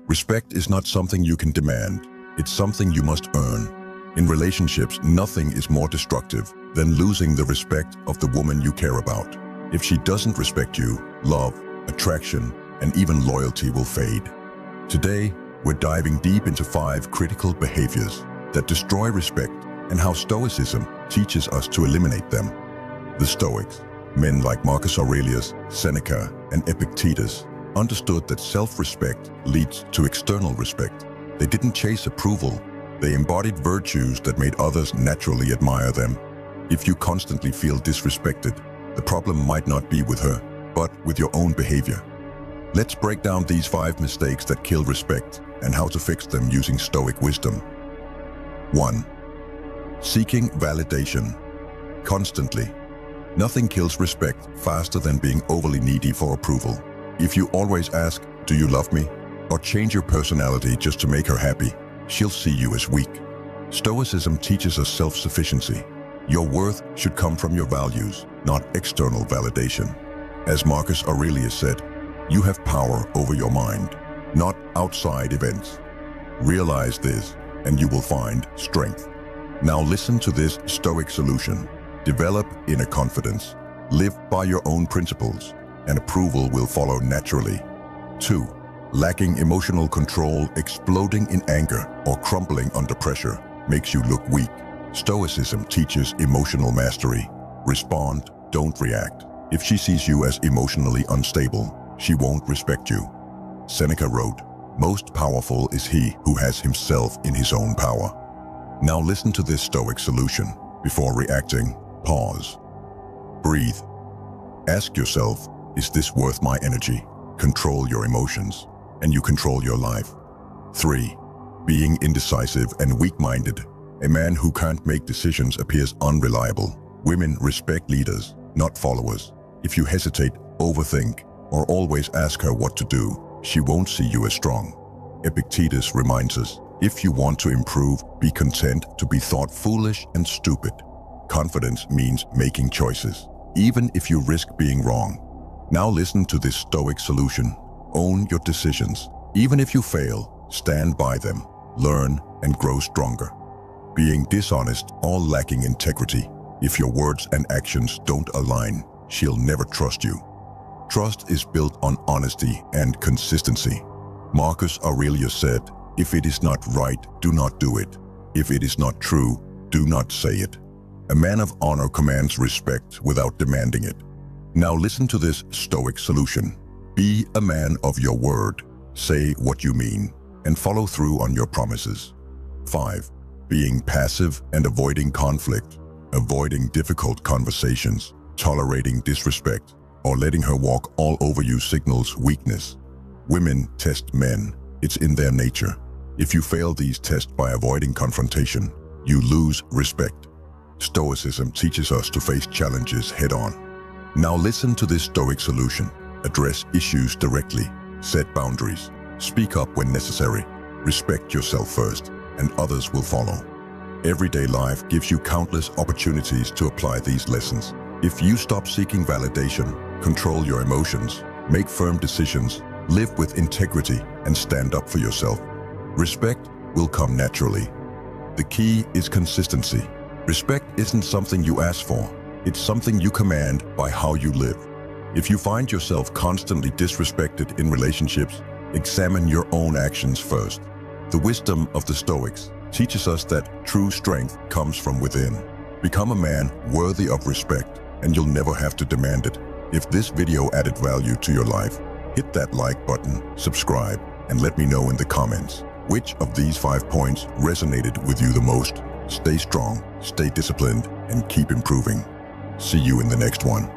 Respect is not something you can demand. It's something you must earn. In relationships, nothing is more destructive than losing the respect of the woman you care about. If she doesn't respect you, love, attraction, and even loyalty will fade. Today, we're diving deep into 5 critical behaviors that destroy respect and how Stoicism teaches us to eliminate them. The Stoics, men like Marcus Aurelius, Seneca, and Epictetus, understood that self-respect leads to external respect. They didn't chase approval. They embodied virtues that made others naturally admire them. If you constantly feel disrespected, the problem might not be with her, but with your own behavior. Let's break down these 5 mistakes that kill respect and how to fix them using Stoic wisdom. 1. Seeking validation constantly. Nothing kills respect faster than being overly needy for approval. If you always ask, "Do you love me?" or change your personality just to make her happy, she'll see you as weak. Stoicism teaches us self-sufficiency. Your worth should come from your values, not external validation. As Marcus Aurelius said, you have power over your mind, not outside events. Realize this, and you will find strength. Now listen to this Stoic solution. Develop inner confidence. Live by your own principles, and approval will follow naturally. 2. Lacking emotional control, exploding in anger, or crumbling under pressure makes you look weak. Stoicism teaches emotional mastery. Respond, don't react. If she sees you as emotionally unstable, she won't respect you. Seneca wrote, "Most powerful is he who has himself in his own power." Now listen to this Stoic solution. Before reacting, pause. Breathe. Ask yourself, is this worth my energy? Control your emotions, and you control your life. 3. Being indecisive and weak-minded. A man who can't make decisions appears unreliable. Women respect leaders, not followers. If you hesitate, overthink, or always ask her what to do, she won't see you as strong. Epictetus reminds us, if you want to improve, be content to be thought foolish and stupid. Confidence means making choices, even if you risk being wrong. Now listen to this Stoic solution. Own your decisions. Even if you fail, stand by them, learn, and grow stronger. Being dishonest or lacking integrity. If your words and actions don't align, she'll never trust you. Trust is built on honesty and consistency. Marcus Aurelius said, "If it is not right, do not do it. If it is not true, do not say it." A man of honor commands respect without demanding it. Now listen to this Stoic solution. Be a man of your word. Say what you mean, and follow through on your promises. 5. Being passive and avoiding conflict. Avoiding difficult conversations, tolerating disrespect, or letting her walk all over you signals weakness. Women test men. It's in their nature. If you fail these tests by avoiding confrontation, you lose respect. Stoicism teaches us to face challenges head-on. Now listen to this Stoic solution. Address issues directly. Set boundaries. Speak up when necessary. Respect yourself first, and others will follow. Everyday life gives you countless opportunities to apply these lessons. If you stop seeking validation, control your emotions, make firm decisions, live with integrity, and stand up for yourself, respect will come naturally. The key is consistency. Respect isn't something you ask for. It's something you command by how you live. If you find yourself constantly disrespected in relationships, examine your own actions first. The wisdom of the Stoics teaches us that true strength comes from within. Become a man worthy of respect, and you'll never have to demand it. If this video added value to your life, hit that like button, subscribe, and let me know in the comments which of these 5 points resonated with you the most. Stay strong, stay disciplined, and keep improving. See you in the next one.